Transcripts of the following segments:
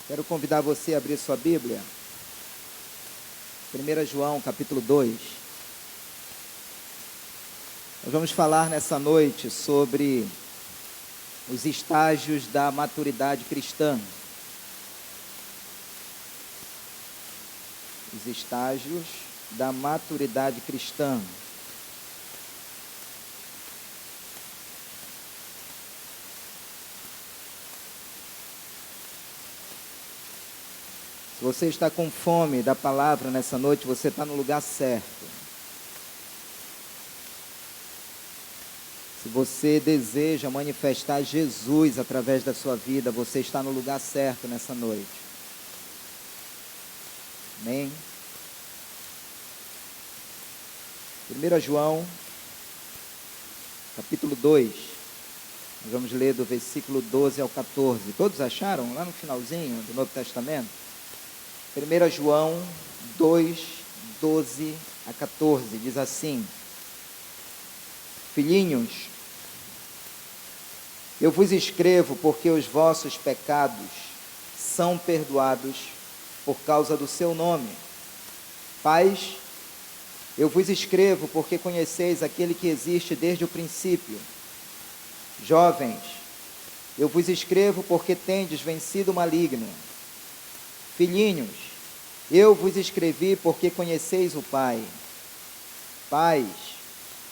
Quero convidar você a abrir sua Bíblia. 1 João, capítulo 2. Nós vamos falar nessa noite sobre os estágios da maturidade cristã. Os estágios da maturidade cristã. Se você está com fome da palavra nessa noite, você está no lugar certo. Se você deseja manifestar Jesus através da sua vida, você está no lugar certo nessa noite. Amém? 1 João, capítulo 2. Nós vamos ler do versículo 12 ao 14. Todos acharam? Lá no finalzinho do Novo Testamento? 1 João 2, 12 a 14, diz assim: Filhinhos, eu vos escrevo porque os vossos pecados são perdoados por causa do seu nome. Pais, eu vos escrevo porque conheceis aquele que existe desde o princípio. Jovens, eu vos escrevo porque tendes vencido o maligno. Filhinhos, eu vos escrevi porque conheceis o Pai. Pais,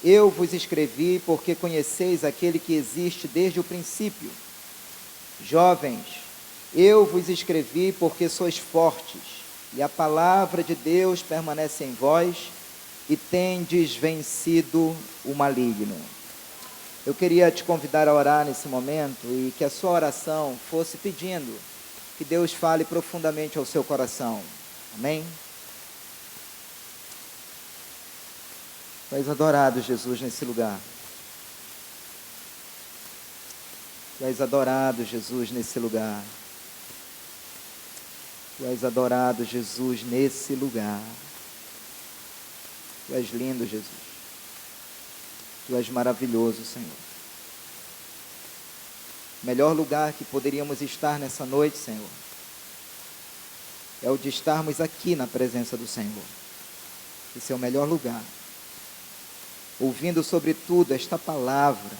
eu vos escrevi porque conheceis aquele que existe desde o princípio. Jovens, eu vos escrevi porque sois fortes, e a palavra de Deus permanece em vós, e tendes vencido o maligno. Eu queria te convidar a orar nesse momento, e que a sua oração fosse pedindo que Deus fale profundamente ao seu coração. Amém? Tu és adorado, Jesus, nesse lugar. Tu és adorado, Jesus, nesse lugar. Tu és adorado, Jesus, nesse lugar. Tu és lindo, Jesus. Tu és maravilhoso, Senhor. Melhor lugar que poderíamos estar nessa noite, Senhor, é o de estarmos aqui na presença do Senhor. Esse é o melhor lugar. Ouvindo sobretudo esta palavra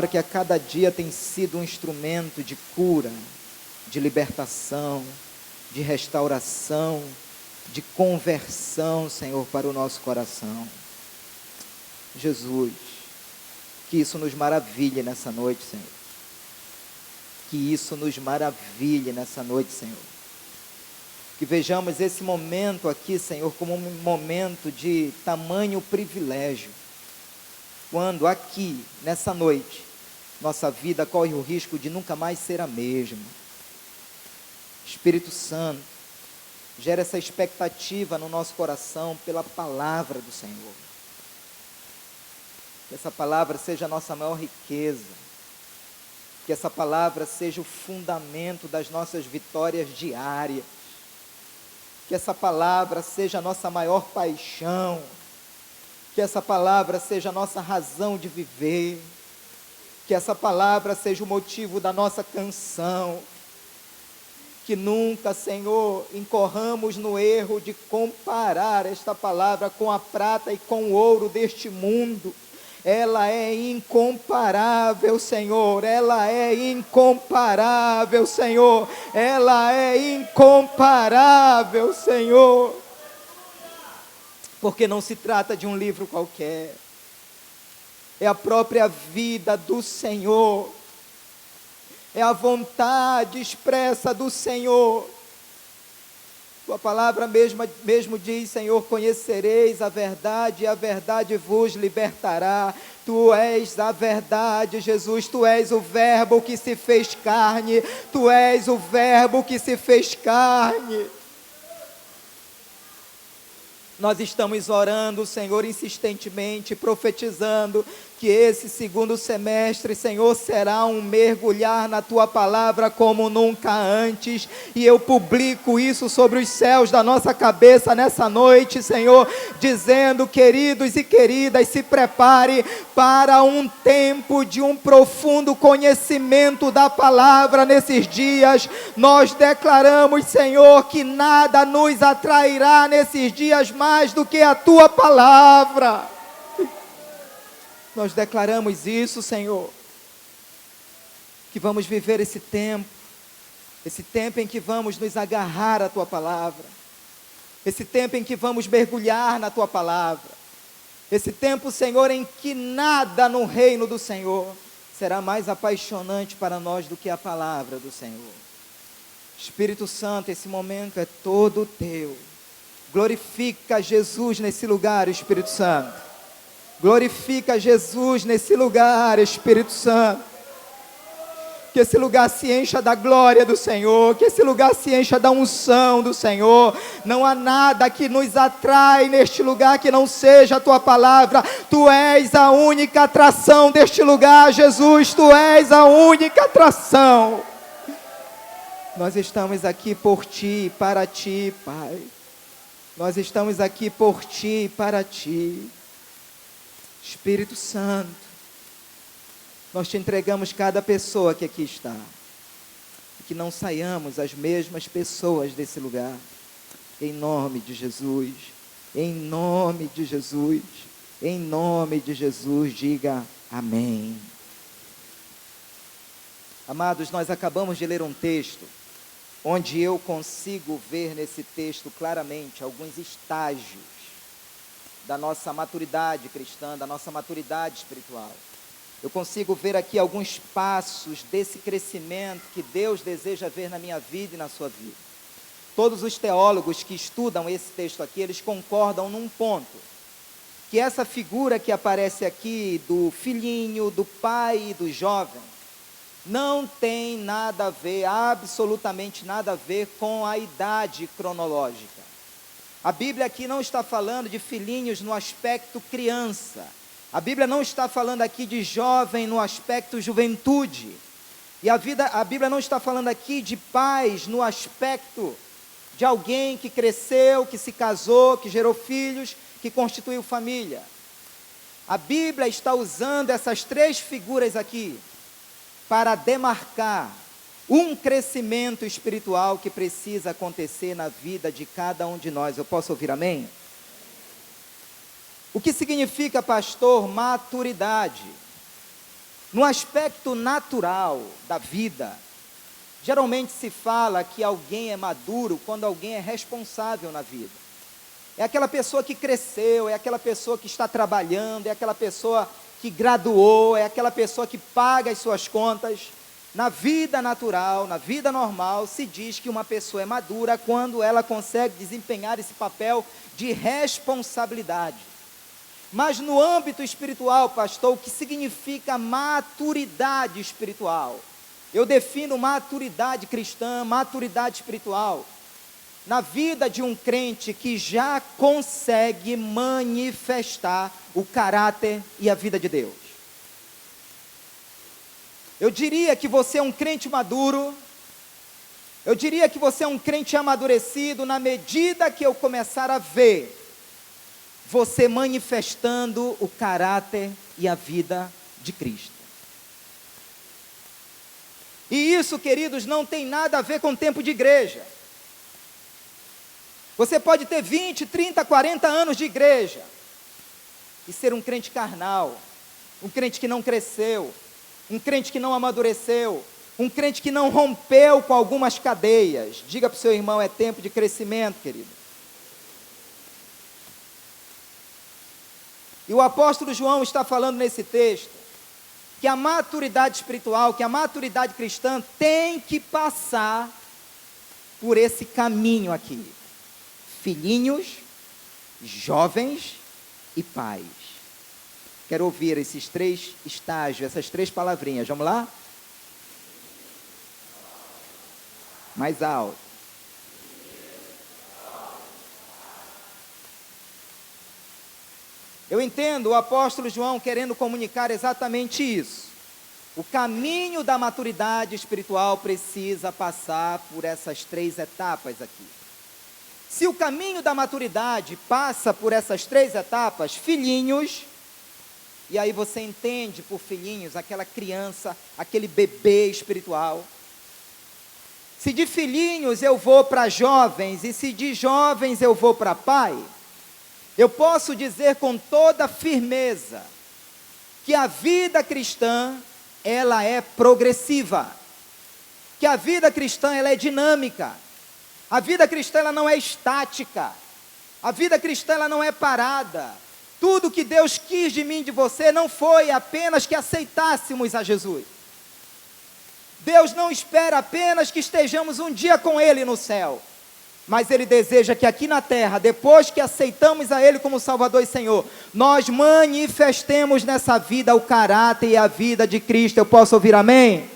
que a cada dia tem sido um instrumento de cura, de libertação, de restauração, de conversão, Senhor, para o nosso coração. Jesus, que isso nos maravilhe nessa noite, Senhor. Que isso nos maravilhe nessa noite, Senhor. Que vejamos esse momento aqui, Senhor, como um momento de tamanho privilégio. Quando aqui, nessa noite, nossa vida corre o risco de nunca mais ser a mesma. Espírito Santo, gera essa expectativa no nosso coração pela palavra do Senhor. Que essa palavra seja a nossa maior riqueza. Que essa palavra seja o fundamento das nossas vitórias diárias. Que essa palavra seja a nossa maior paixão. Que essa palavra seja a nossa razão de viver. Que essa palavra seja o motivo da nossa canção. Que nunca, Senhor, incorramos no erro de comparar esta palavra com a prata e com o ouro deste mundo. Ela é incomparável, Senhor. Ela é incomparável, Senhor. Ela é incomparável, Senhor. Porque não se trata de um livro qualquer. É a própria vida do Senhor. É a vontade expressa do Senhor. Tua palavra mesmo diz, Senhor, conhecereis a verdade e a verdade vos libertará. Tu és a verdade, Jesus, Tu és o verbo que se fez carne. Tu és o verbo que se fez carne. Nós estamos orando, Senhor, insistentemente, profetizando, que esse segundo semestre, Senhor, será um mergulhar na Tua palavra como nunca antes, e eu publico isso sobre os céus da nossa cabeça nessa noite, Senhor, dizendo: queridos e queridas, se prepare para um tempo de um profundo conhecimento da palavra nesses dias. Nós declaramos, Senhor, que nada nos atrairá nesses dias mais do que a Tua palavra. Nós declaramos isso, Senhor, que vamos viver esse tempo em que vamos nos agarrar à Tua palavra, esse tempo em que vamos mergulhar na Tua palavra, esse tempo, Senhor, em que nada no reino do Senhor será mais apaixonante para nós do que a palavra do Senhor. Espírito Santo, esse momento é todo Teu. Glorifica Jesus nesse lugar, Espírito Santo. Glorifica Jesus nesse lugar, Espírito Santo. Que esse lugar se encha da glória do Senhor, que esse lugar se encha da unção do Senhor. Não há nada que nos atrai neste lugar que não seja a Tua palavra. Tu és a única atração deste lugar, Jesus. Tu és a única atração. Nós estamos aqui por Ti e para Ti, Pai. Nós estamos aqui por Ti e para Ti. Espírito Santo, nós Te entregamos cada pessoa que aqui está, e que não saiamos as mesmas pessoas desse lugar, em nome de Jesus, em nome de Jesus, em nome de Jesus, diga amém. Amados, nós acabamos de ler um texto, onde eu consigo ver nesse texto claramente alguns estágios da nossa maturidade cristã, da nossa maturidade espiritual. Eu consigo ver aqui alguns passos desse crescimento que Deus deseja ver na minha vida e na sua vida. Todos os teólogos que estudam esse texto aqui, eles concordam num ponto, que essa figura que aparece aqui do filhinho, do pai e do jovem, não tem nada a ver, absolutamente nada a ver com a idade cronológica. A Bíblia aqui não está falando de filhinhos no aspecto criança. A Bíblia não está falando aqui de jovem no aspecto juventude. E a Bíblia não está falando aqui de pais no aspecto de alguém que cresceu, que se casou, que gerou filhos, que constituiu família. A Bíblia está usando essas três figuras aqui para demarcar um crescimento espiritual que precisa acontecer na vida de cada um de nós. Eu posso ouvir amém? O que significa, pastor, maturidade? No aspecto natural da vida, geralmente se fala que alguém é maduro quando alguém é responsável na vida. É aquela pessoa que cresceu, é aquela pessoa que está trabalhando, é aquela pessoa que graduou, é aquela pessoa que paga as suas contas. Na vida natural, na vida normal, se diz que uma pessoa é madura quando ela consegue desempenhar esse papel de responsabilidade. Mas no âmbito espiritual, pastor, o que significa maturidade espiritual? Eu defino maturidade cristã, maturidade espiritual, na vida de um crente que já consegue manifestar o caráter e a vida de Deus. Eu diria que você é um crente maduro, eu diria que você é um crente amadurecido na medida que eu começar a ver você manifestando o caráter e a vida de Cristo. E isso, queridos, não tem nada a ver com tempo de igreja. Você pode ter 20, 30, 40 anos de igreja e ser um crente carnal, um crente que não cresceu, um crente que não amadureceu, um crente que não rompeu com algumas cadeias. Diga para o seu irmão, é tempo de crescimento, querido. E o apóstolo João está falando nesse texto, que a maturidade espiritual, que a maturidade cristã tem que passar por esse caminho aqui. Filhinhos, jovens e pais. Quero ouvir esses três estágios, essas três palavrinhas. Vamos lá? Mais alto. Eu entendo o apóstolo João querendo comunicar exatamente isso. O caminho da maturidade espiritual precisa passar por essas 3 etapas aqui. Se o caminho da maturidade passa por essas 3 etapas, filhinhos, e aí você entende por filhinhos aquela criança, aquele bebê espiritual. Se de filhinhos eu vou para jovens, e se de jovens eu vou para pai, eu posso dizer com toda firmeza que a vida cristã, ela é progressiva, que a vida cristã, ela é dinâmica, a vida cristã, ela não é estática, a vida cristã, ela não é parada. Tudo que Deus quis de mim e de você não foi apenas que aceitássemos a Jesus. Deus não espera apenas que estejamos um dia com Ele no céu, mas Ele deseja que aqui na terra, depois que aceitamos a Ele como Salvador e Senhor, nós manifestemos nessa vida o caráter e a vida de Cristo. Eu posso ouvir amém?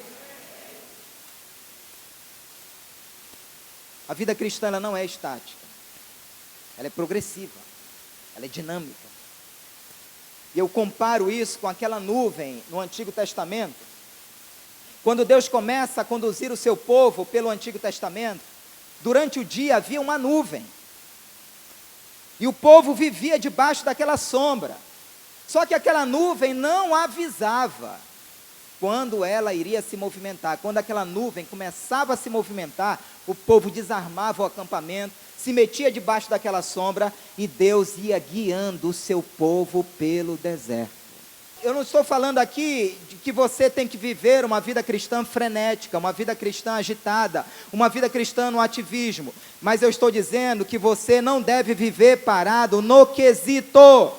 A vida cristã, ela não é estática, ela é progressiva, ela é dinâmica. E eu comparo isso com aquela nuvem no Antigo Testamento. Quando Deus começa a conduzir o seu povo pelo Antigo Testamento, durante o dia havia uma nuvem, e o povo vivia debaixo daquela sombra. Só que aquela nuvem não avisava quando ela iria se movimentar. Quando aquela nuvem começava a se movimentar, o povo desarmava o acampamento, se metia debaixo daquela sombra, e Deus ia guiando o seu povo pelo deserto. Eu não estou falando aqui de que você tem que viver uma vida cristã frenética, uma vida cristã agitada, uma vida cristã no ativismo, mas eu estou dizendo que você não deve viver parado no quesito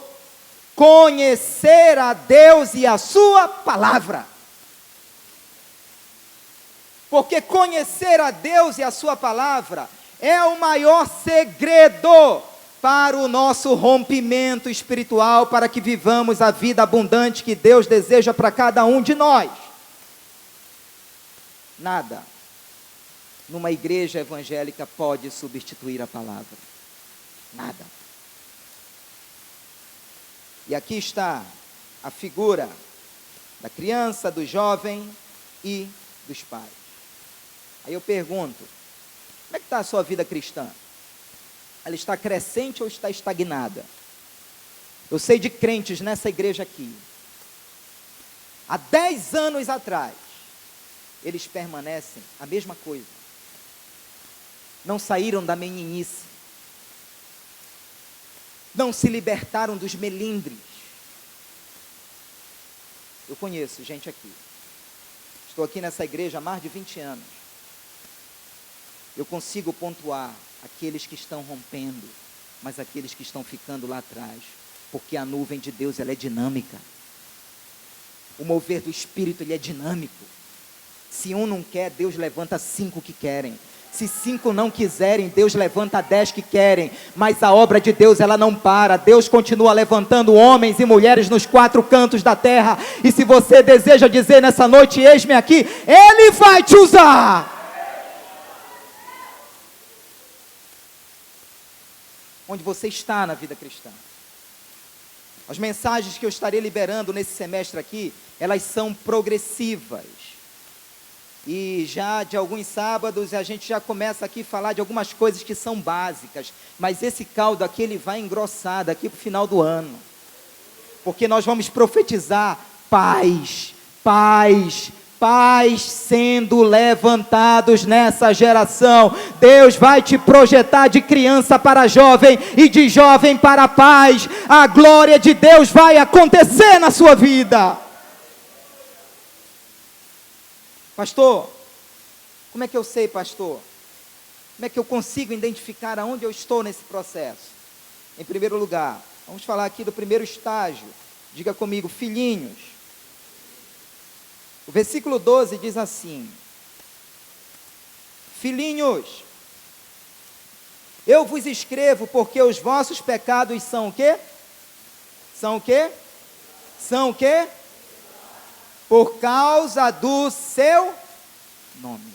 conhecer a Deus e a sua palavra. Porque conhecer a Deus e a sua palavra é o maior segredo para o nosso rompimento espiritual, para que vivamos a vida abundante que Deus deseja para cada um de nós. Nada numa igreja evangélica pode substituir a palavra. Nada. E aqui está a figura da criança, do jovem e dos pais. Aí eu pergunto, como é que está a sua vida cristã? Ela está crescente ou está estagnada? Eu sei de crentes nessa igreja aqui, há 10 anos atrás, eles permanecem a mesma coisa, não saíram da meninice, não se libertaram dos melindres. Eu conheço gente aqui, estou aqui nessa igreja há mais de 20 anos, eu consigo pontuar aqueles que estão rompendo, mas aqueles que estão ficando lá atrás, porque a nuvem de Deus, ela é dinâmica, o mover do Espírito, ele é dinâmico. Se um não quer, Deus levanta 5 que querem, se 5 não quiserem, Deus levanta 10 que querem, mas a obra de Deus, ela não para. Deus continua levantando homens e mulheres nos 4 cantos da terra, e se você deseja dizer nessa noite, eis-me aqui, Ele vai te usar. Onde você está na vida cristã. As mensagens que eu estarei liberando nesse semestre aqui, elas são progressivas. E já de alguns sábados a gente já começa aqui a falar de algumas coisas que são básicas. Mas esse caldo aqui, ele vai engrossar daqui para o final do ano. Porque nós vamos profetizar paz, paz, pais sendo levantados nessa geração. Deus vai te projetar de criança para jovem e de jovem para pais. A glória de Deus vai acontecer na sua vida. Pastor, como é que eu sei, pastor? Como é que eu consigo identificar aonde eu estou nesse processo? Em primeiro lugar, vamos falar aqui do primeiro estágio. Diga comigo, filhinhos. O versículo 12 diz assim: filhinhos, eu vos escrevo porque os vossos pecados são o quê? São o quê? São o quê? Por causa do seu nome.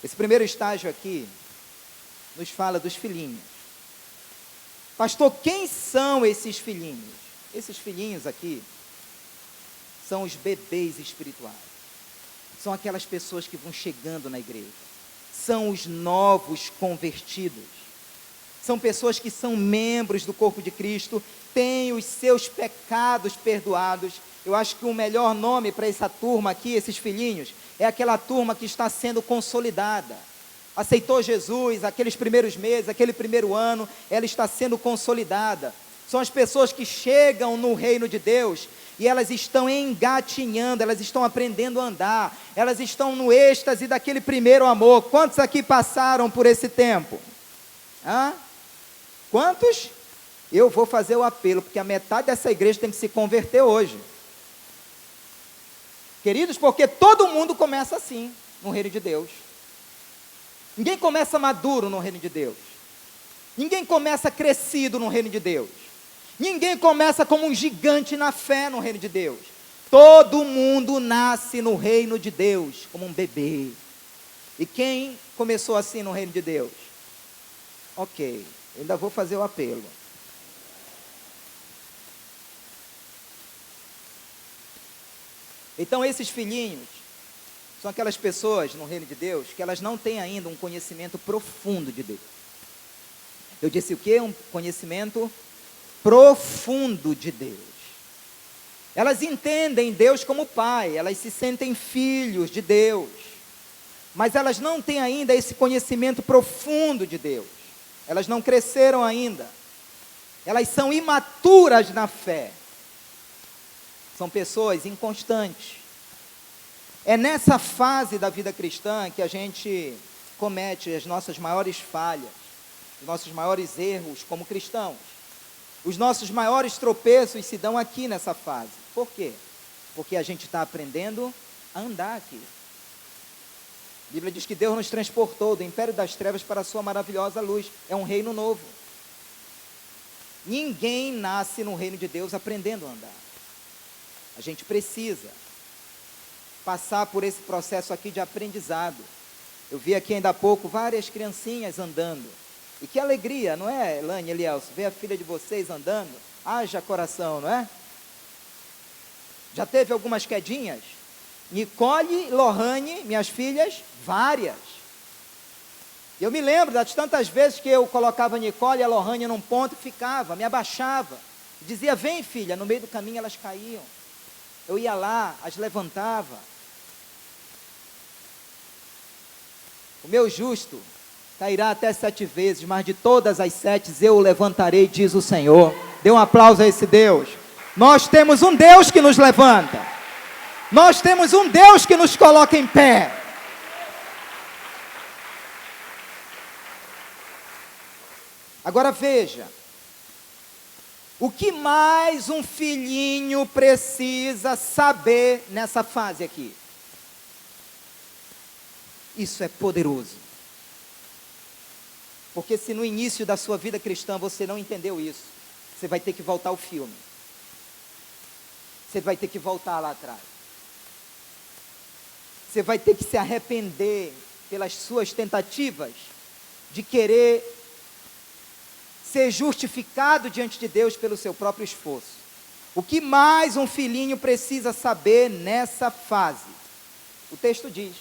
Esse primeiro estágio aqui nos fala dos filhinhos. Pastor, quem são esses filhinhos? Esses filhinhos aqui são os bebês espirituais. São aquelas pessoas que vão chegando na igreja. São os novos convertidos. São pessoas que são membros do corpo de Cristo, têm os seus pecados perdoados. Eu acho que o melhor nome para essa turma aqui, esses filhinhos, é aquela turma que está sendo consolidada. Aceitou Jesus, aqueles primeiros meses, aquele primeiro ano, ela está sendo consolidada. São as pessoas que chegam no reino de Deus e elas estão engatinhando, elas estão aprendendo a andar, elas estão no êxtase daquele primeiro amor. Quantos aqui passaram por esse tempo? Quantos? Eu vou fazer o apelo, porque a metade dessa igreja tem que se converter hoje. Queridos, porque todo mundo começa assim, no reino de Deus. Ninguém começa maduro no reino de Deus. Ninguém começa crescido no reino de Deus. Ninguém começa como um gigante na fé no reino de Deus. Todo mundo nasce no reino de Deus, como um bebê. E quem começou assim no reino de Deus? Ok, ainda vou fazer o apelo. Então esses filhinhos são aquelas pessoas no reino de Deus que elas não têm ainda um conhecimento profundo de Deus. Eu disse o quê? Um conhecimento profundo de Deus. Elas entendem Deus como Pai, elas se sentem filhos de Deus, mas elas não têm ainda esse conhecimento profundo de Deus. Elas não cresceram ainda. Elas são imaturas na fé. São pessoas inconstantes. É nessa fase da vida cristã que a gente comete as nossas maiores falhas, os nossos maiores erros como cristãos. Os nossos maiores tropeços se dão aqui nessa fase. Por quê? Porque a gente está aprendendo a andar aqui. A Bíblia diz que Deus nos transportou do império das trevas para a sua maravilhosa luz. É um reino novo. Ninguém nasce no reino de Deus aprendendo a andar. A gente precisa passar por esse processo aqui de aprendizado. Eu vi aqui ainda há pouco várias criancinhas andando. E que alegria, não é, Elane e Elielso? Ver a filha de vocês andando. Haja coração, não é? Já teve algumas quedinhas? Nicole e Lohane, minhas filhas, várias. Eu me lembro das tantas vezes que eu colocava a Nicole e a Lohane num ponto e ficava, me abaixava. Dizia, vem filha, no meio do caminho elas caíam. Eu ia lá, as levantava. O meu justo cairá até 7 vezes, mas de todas as 7 eu o levantarei, diz o Senhor. Dê um aplauso a esse Deus. Nós temos um Deus que nos levanta. Nós temos um Deus que nos coloca em pé. Agora veja, o que mais um filhinho precisa saber nessa fase aqui? Isso é poderoso. Porque se no início da sua vida cristã você não entendeu isso, você vai ter que voltar ao filme. Você vai ter que voltar lá atrás. Você vai ter que se arrepender pelas suas tentativas de querer ser justificado diante de Deus pelo seu próprio esforço. O que mais um filhinho precisa saber nessa fase? O texto diz,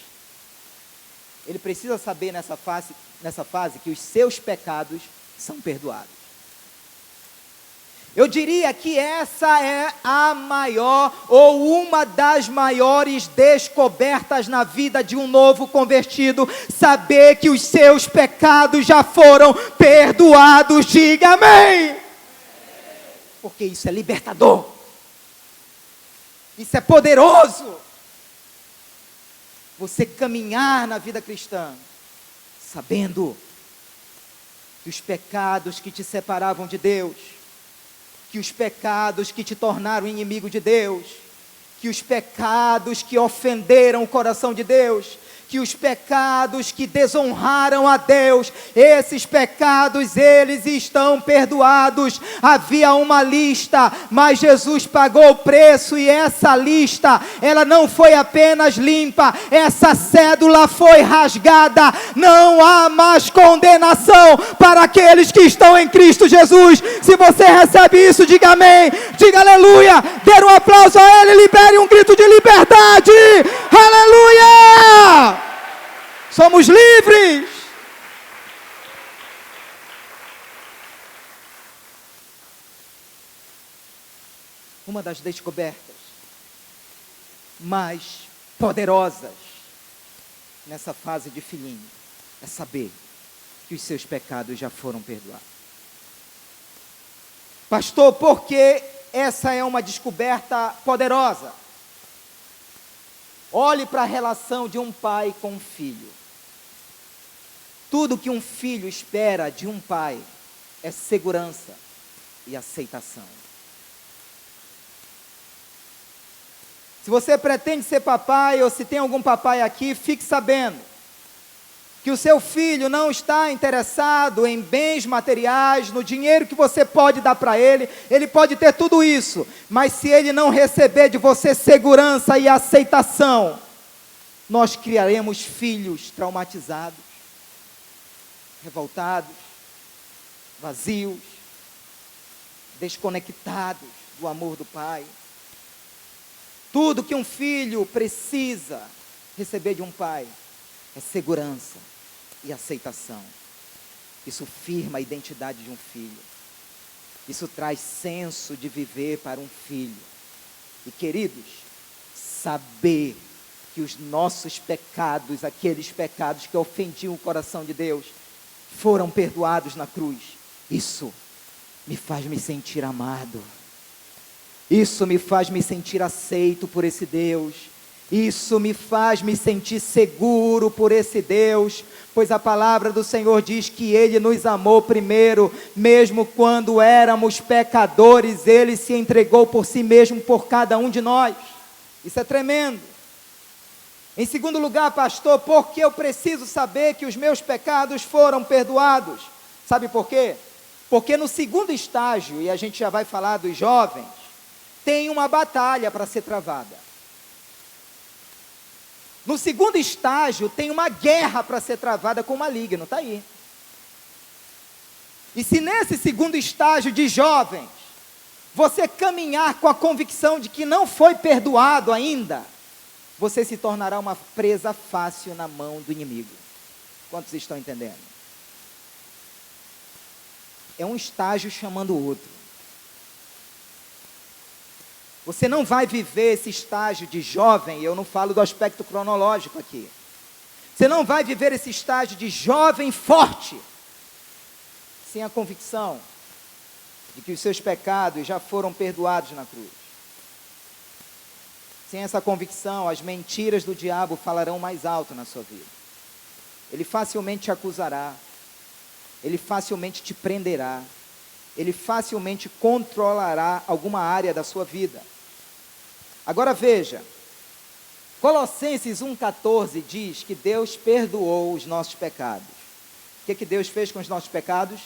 ele precisa saber nessa fase que os seus pecados são perdoados. Eu diria que essa é a maior ou uma das maiores descobertas na vida de um novo convertido, saber que os seus pecados já foram perdoados. Diga amém! Porque isso é libertador. Isso é poderoso. Você caminhar na vida cristã, sabendo que os pecados que te separavam de Deus, que os pecados que te tornaram inimigo de Deus, que os pecados que ofenderam o coração de Deus, que os pecados que desonraram a Deus, esses pecados, eles estão perdoados. Havia uma lista, mas Jesus pagou o preço, e essa lista, ela não foi apenas limpa, essa cédula foi rasgada. Não há mais condenação para aqueles que estão em Cristo Jesus. Se você recebe isso, diga amém, diga aleluia, dê um aplauso a Ele, libere um grito de liberdade, aleluia! Somos livres. Uma das descobertas mais poderosas nessa fase de filhinho é saber que os seus pecados já foram perdoados. Pastor, por que essa é uma descoberta poderosa? Olhe para a relação de um pai com um filho. Tudo que um filho espera de um pai é segurança e aceitação. Se você pretende ser papai, ou se tem algum papai aqui, fique sabendo que o seu filho não está interessado em bens materiais, no dinheiro que você pode dar para ele. Ele pode ter tudo isso, mas se ele não receber de você segurança e aceitação, nós criaremos filhos traumatizados, revoltados, vazios, desconectados do amor do pai. Tudo que um filho precisa receber de um pai é segurança e aceitação. Isso firma a identidade de um filho. Isso traz senso de viver para um filho. E queridos, saber que os nossos pecados, aqueles pecados que ofendiam o coração de Deus, foram perdoados na cruz, isso me faz me sentir amado. Isso me faz me sentir aceito por esse Deus. Isso me faz me sentir seguro por esse Deus, pois a palavra do Senhor diz que Ele nos amou primeiro, mesmo quando éramos pecadores, Ele se entregou por si mesmo, por cada um de nós. Isso é tremendo. Em segundo lugar, pastor, por que eu preciso saber que os meus pecados foram perdoados? Sabe por quê? Porque no segundo estágio, e a gente já vai falar dos jovens, tem uma batalha para ser travada. No segundo estágio, tem uma guerra para ser travada com o maligno, está aí. E se nesse segundo estágio de jovens, você caminhar com a convicção de que não foi perdoado ainda, você se tornará uma presa fácil na mão do inimigo. Quantos estão entendendo? É um estágio chamando o outro. Você não vai viver esse estágio de jovem, eu não falo do aspecto cronológico aqui. Você não vai viver esse estágio de jovem forte, sem a convicção de que os seus pecados já foram perdoados na cruz. Sem essa convicção, as mentiras do diabo falarão mais alto na sua vida. Ele facilmente te acusará, ele facilmente te prenderá, ele facilmente controlará alguma área da sua vida. Agora veja, Colossenses 1,14 diz que Deus perdoou os nossos pecados. O que Deus fez com os nossos pecados?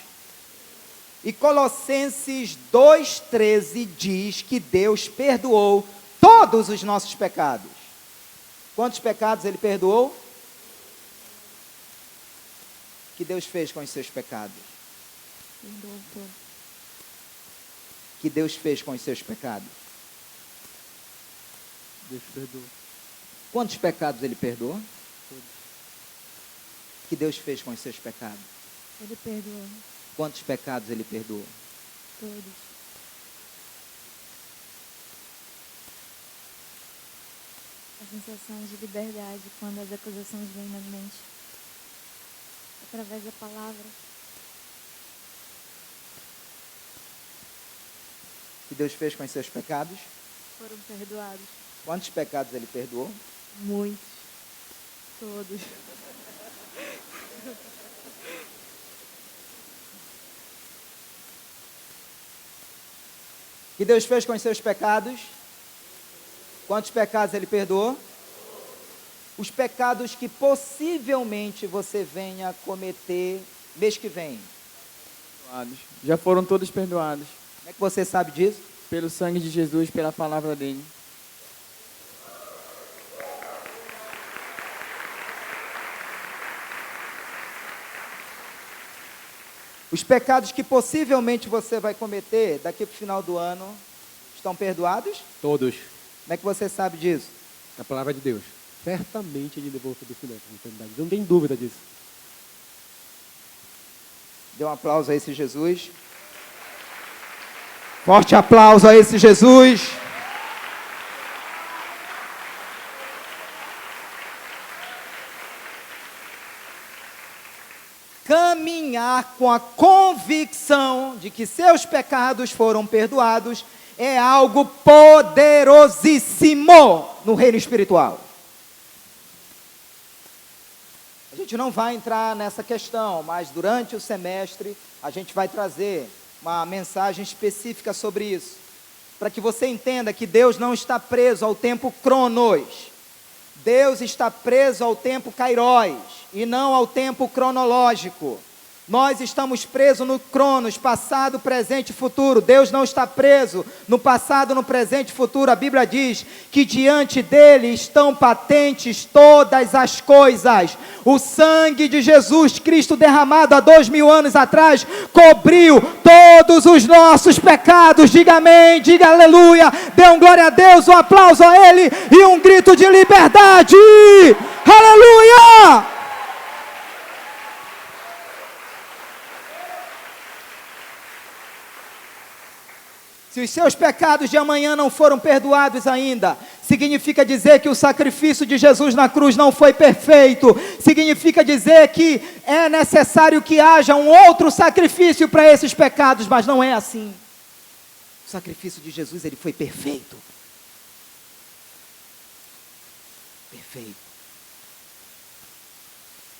E Colossenses 2,13 diz que Deus perdoou todos os nossos pecados. Quantos pecados Ele perdoou? O que Deus fez com os seus pecados? Perdoou todos. O que Deus fez com os seus pecados? Deus perdoou. Quantos pecados Ele perdoou? Todos. O que Deus fez com os seus pecados? Ele perdoou Quantos pecados Ele perdoou? todos. A sensação de liberdade quando as acusações vêm na mente, através da palavra. O que Deus fez com os seus pecados? Foram perdoados. Quantos pecados Ele perdoou? Muitos. Todos. O que Deus fez com os seus pecados? Quantos pecados Ele perdoou? os pecados que possivelmente você venha a cometer mês que vem? Perdoados. Já foram todos perdoados. Como é que você sabe disso? Pelo sangue de Jesus, pela palavra dele. Os pecados que possivelmente você vai cometer daqui para o final do ano estão perdoados? Todos. Como é que você sabe disso? A palavra de Deus. Certamente ele levou tudo isso, não tem dúvida disso. Dê um aplauso a esse Jesus. Forte aplauso a esse Jesus. Caminhar com a convicção de que seus pecados foram perdoados é algo poderosíssimo no reino espiritual. A gente não vai entrar nessa questão, mas durante o semestre a gente vai trazer uma mensagem específica sobre isso, para que você entenda que Deus não está preso ao tempo cronos. Deus está preso ao tempo kairos e não ao tempo cronológico. Nós estamos presos no cronos, passado, presente e futuro. Deus não está preso no passado, no presente e futuro. A Bíblia diz que diante dele estão patentes todas as coisas. O sangue de Jesus Cristo derramado há 2000 anos atrás cobriu todos os nossos pecados. Diga amém, diga aleluia, dê um glória a Deus, um aplauso a ele e um grito de liberdade. Aleluia! Se os seus pecados de amanhã não foram perdoados ainda, significa dizer que o sacrifício de Jesus na cruz não foi perfeito. Significa dizer que é necessário que haja um outro sacrifício para esses pecados, mas não é assim. O sacrifício de Jesus, ele foi perfeito. Perfeito.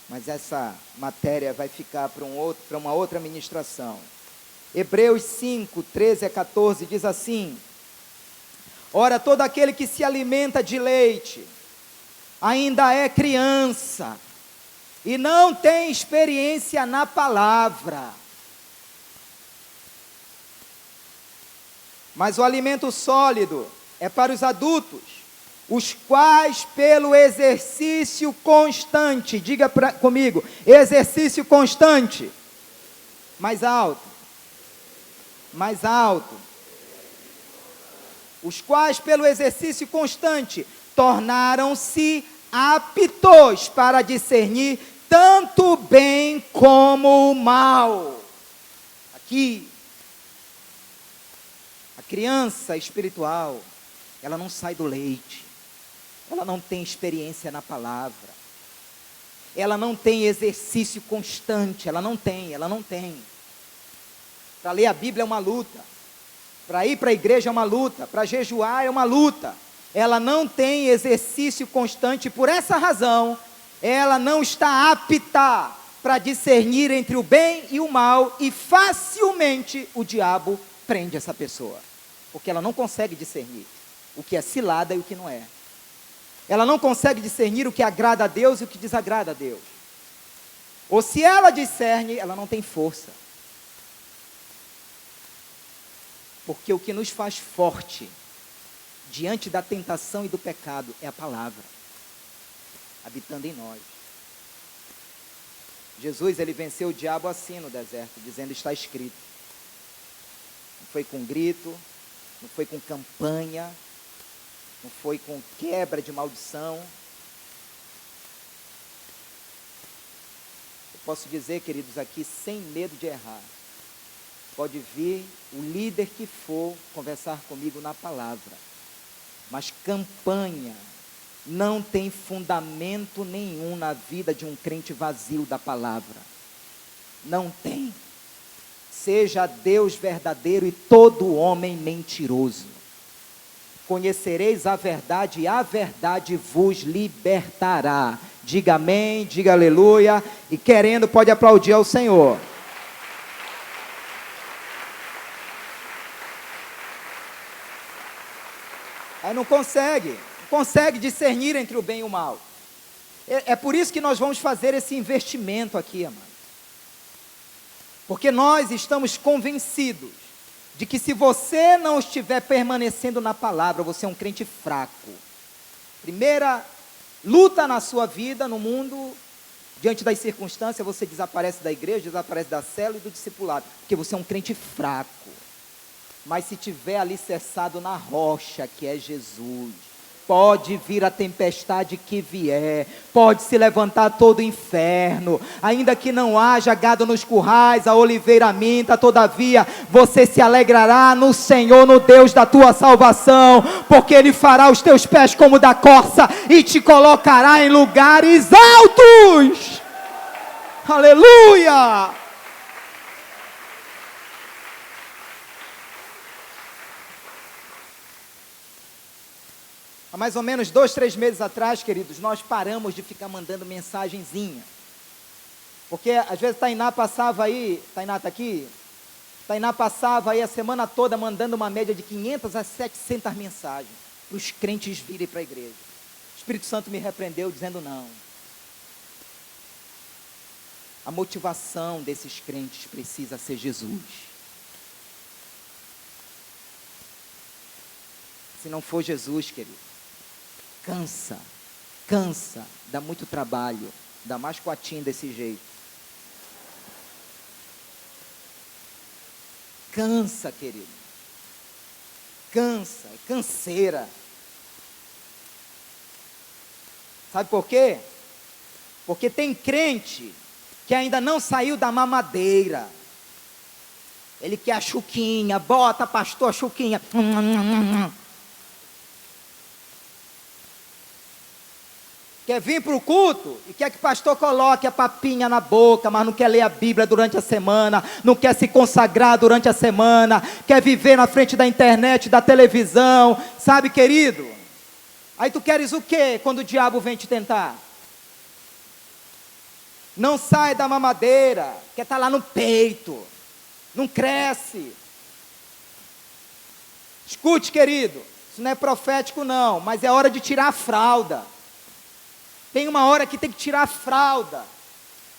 Mas essa matéria vai ficar para uma outra ministração. Hebreus 5, 13 a 14 diz assim: ora, todo aquele que se alimenta de leite ainda é criança e não tem experiência na palavra. Mas o alimento sólido é para os adultos, os quais pelo exercício constante, diga comigo, exercício constante, mais alto, os quais pelo exercício constante tornaram-se aptos para discernir tanto o bem como o mal. Aqui, a criança espiritual, ela não sai do leite, ela não tem experiência na palavra, ela não tem exercício constante, ela não tem. Para ler a Bíblia é uma luta, para ir para a igreja é uma luta, para jejuar é uma luta. Ela não tem exercício constante, por essa razão, ela não está apta para discernir entre o bem e o mal, e facilmente o diabo prende essa pessoa, porque ela não consegue discernir o que é cilada e o que não é. Ela não consegue discernir o que agrada a Deus e o que desagrada a Deus. Ou se ela discerne, ela não tem força. Porque o que nos faz forte diante da tentação e do pecado é a palavra habitando em nós. Jesus, ele venceu o diabo assim no deserto, dizendo: está escrito. Não foi com grito, não foi com campanha, não foi com quebra de maldição. Eu posso dizer, queridos, aqui sem medo de errar, pode vir o líder que for conversar comigo na palavra, mas campanha não tem fundamento nenhum na vida de um crente vazio da palavra. Não tem. Seja Deus verdadeiro e todo homem mentiroso. Conhecereis a verdade e a verdade vos libertará. Diga amém, diga aleluia, e querendo pode aplaudir ao Senhor. Aí não consegue discernir entre o bem e o mal. É por isso que nós vamos fazer esse investimento aqui, amado. Porque nós estamos convencidos de que se você não estiver permanecendo na palavra, você é um crente fraco. Primeira luta na sua vida, no mundo, diante das circunstâncias, você desaparece da igreja, desaparece da célula e do discipulado, porque você é um crente fraco. Mas se tiver alicerçado na rocha, que é Jesus, pode vir a tempestade que vier, pode se levantar todo o inferno, ainda que não haja gado nos currais, a oliveira minta, todavia você se alegrará no Senhor, no Deus da tua salvação, porque Ele fará os teus pés como da corça e te colocará em lugares altos. Aleluia! Há mais ou menos 2, 3 meses atrás, queridos, nós paramos de ficar mandando mensagenzinha. Porque às vezes Tainá passava aí, Tainá está aqui? Tainá passava aí a semana toda mandando uma média de 500 a 700 mensagens para os crentes virem para a igreja. O Espírito Santo me repreendeu dizendo não. A motivação desses crentes precisa ser Jesus. Se não for Jesus, querido, cansa, dá muito trabalho, dá mais coatinho desse jeito. Cansa, querido. Cansa, é canseira. Sabe por quê? Porque tem crente que ainda não saiu da mamadeira. Ele quer a chuquinha, bota pastor a chuquinha. Quer vir para o culto e quer que o pastor coloque a papinha na boca, mas não quer ler a Bíblia durante a semana, não quer se consagrar durante a semana, quer viver na frente da internet, da televisão, sabe, querido? Aí tu queres o quê quando o diabo vem te tentar? Não sai da mamadeira, quer estar lá no peito, não cresce. Escute, querido, isso não é profético não, mas é hora de tirar a fralda. Tem uma hora que tem que tirar a fralda.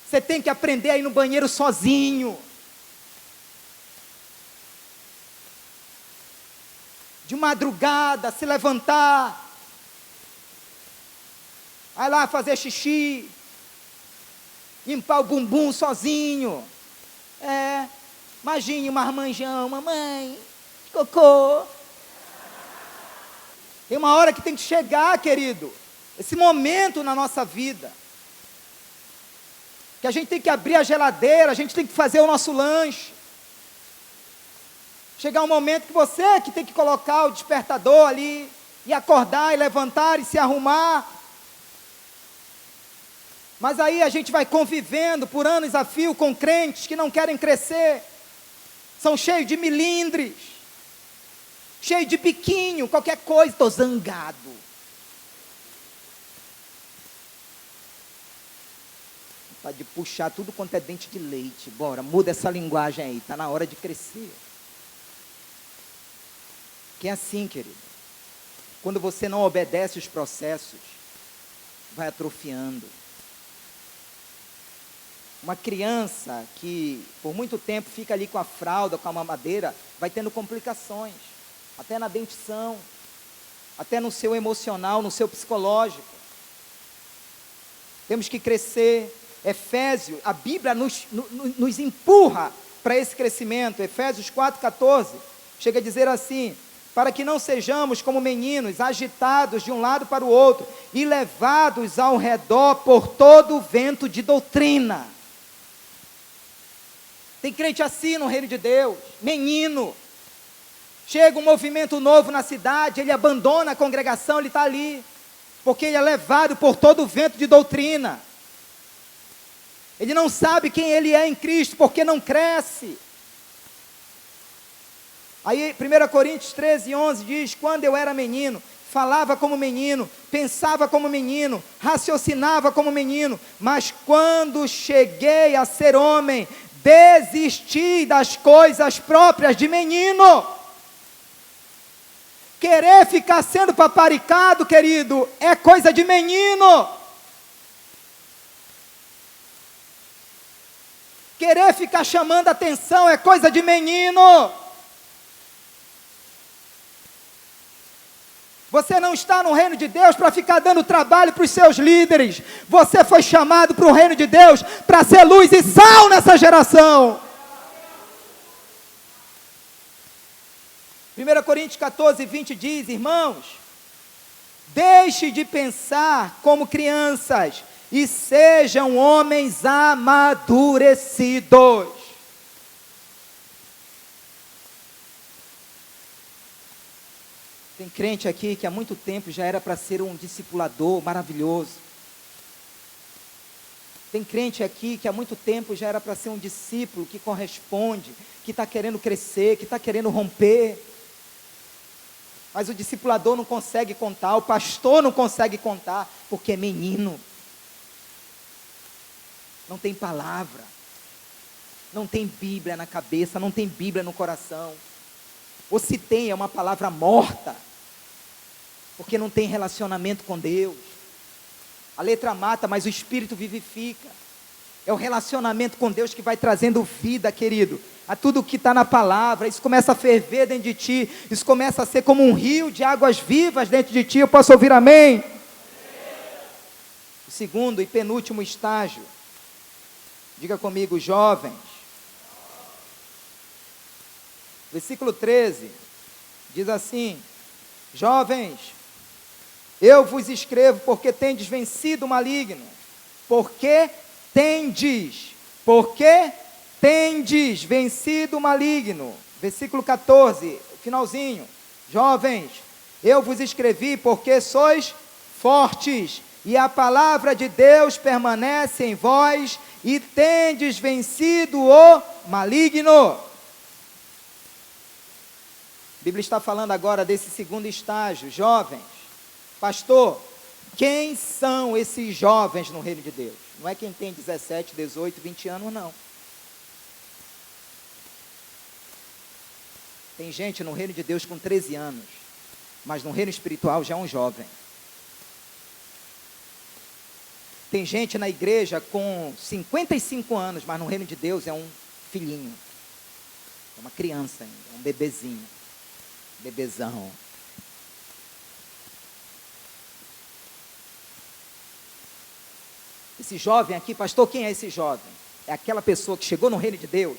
Você tem que aprender a ir no banheiro sozinho. De madrugada, se levantar. Vai lá fazer xixi. Limpar o bumbum sozinho. Imagine um marmanjão, mamãe, cocô. Tem uma hora que tem que chegar, querido. Esse momento na nossa vida, que a gente tem que abrir a geladeira, a gente tem que fazer o nosso lanche. Chegar um momento que você que tem que colocar o despertador ali, e acordar, e levantar, e se arrumar. Mas aí a gente vai convivendo por anos a fio com crentes que não querem crescer, são cheios de milindres, cheios de biquinho, qualquer coisa, estou zangado. De puxar tudo quanto é dente de leite. Bora, muda essa linguagem aí, está na hora de crescer. Que é assim, querido. Quando você não obedece os processos, vai atrofiando. Uma criança que por muito tempo fica ali com a fralda, com a mamadeira, vai tendo complicações, até na dentição, até no seu emocional, no seu psicológico. Temos que crescer. Efésios, a Bíblia nos empurra para esse crescimento. Efésios 4,14, chega a dizer assim: para que não sejamos como meninos, agitados de um lado para o outro, e levados ao redor por todo o vento de doutrina. Tem crente assim no reino de Deus, menino. Chega um movimento novo na cidade, ele abandona a congregação, ele está ali, porque ele é levado por todo o vento de doutrina. Ele não sabe quem ele é em Cristo, porque não cresce. Aí 1 Coríntios 13:11 diz: quando eu era menino, falava como menino, pensava como menino, raciocinava como menino, mas quando cheguei a ser homem, desisti das coisas próprias de menino. Querer ficar sendo paparicado, querido, é coisa de menino. Querer ficar chamando atenção é coisa de menino. Você não está no reino de Deus para ficar dando trabalho para os seus líderes. Você foi chamado para o reino de Deus para ser luz e sal nessa geração. 1 Coríntios 14, 20 diz: irmãos, deixe de pensar como crianças e sejam homens amadurecidos. Tem crente aqui que há muito tempo já era para ser um discipulador maravilhoso. Tem crente aqui que há muito tempo já era para ser um discípulo que corresponde, que está querendo crescer, que está querendo romper. Mas o discipulador não consegue contar, o pastor não consegue contar, porque é menino. Não tem palavra, não tem Bíblia na cabeça, não tem Bíblia no coração. Ou se tem, é uma palavra morta, porque não tem relacionamento com Deus. A letra mata, mas o Espírito vivifica. É o relacionamento com Deus que vai trazendo vida, querido, a tudo que está na palavra. Isso começa a ferver dentro de ti, isso começa a ser como um rio de águas vivas dentro de ti. Eu posso ouvir amém? O segundo e penúltimo estágio, diga comigo, jovens. Versículo 13, diz assim: jovens, eu vos escrevo porque tendes vencido o maligno. Porque tendes vencido o maligno. Versículo 14, finalzinho. Jovens, eu vos escrevi porque sois fortes, e a palavra de Deus permanece em vós, e tendes vencido o maligno. A Bíblia está falando agora desse segundo estágio, jovens. Pastor, quem são esses jovens no reino de Deus? Não é quem tem 17, 18, 20 anos, não. Tem gente no reino de Deus com 13 anos, mas no reino espiritual já é um jovem. Tem gente na igreja com 55 anos, mas no reino de Deus é um filhinho. É uma criança ainda, é um bebezinho. Bebezão. Esse jovem aqui, pastor, quem é esse jovem? É aquela pessoa que chegou no reino de Deus,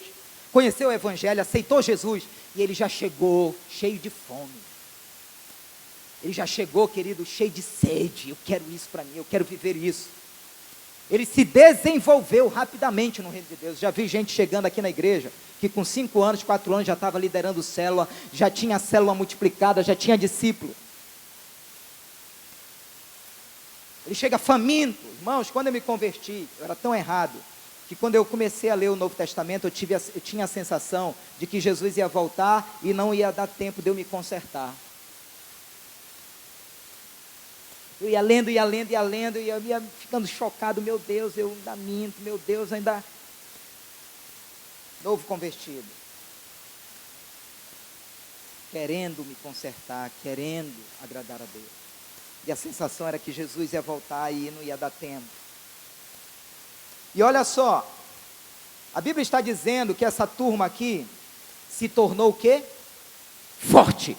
conheceu o evangelho, aceitou Jesus, e ele já chegou cheio de fome. Ele já chegou, querido, cheio de sede. Eu quero isso para mim, eu quero viver isso. Ele se desenvolveu rapidamente no reino de Deus. Já vi gente chegando aqui na igreja, que com 5 anos, 4 anos já estava liderando célula, já tinha célula multiplicada, já tinha discípulo. Ele chega faminto. Irmãos, quando eu me converti, eu era tão errado, que quando eu comecei a ler o Novo Testamento, eu tinha a sensação de que Jesus ia voltar e não ia dar tempo de eu me consertar. Eu ia lendo, e eu ia ficando chocado. Meu Deus, eu ainda minto, meu Deus, ainda... Novo convertido, querendo me consertar, querendo agradar a Deus. E a sensação era que Jesus ia voltar e não ia dar tempo. E olha só, a Bíblia está dizendo que essa turma aqui se tornou o quê? Forte.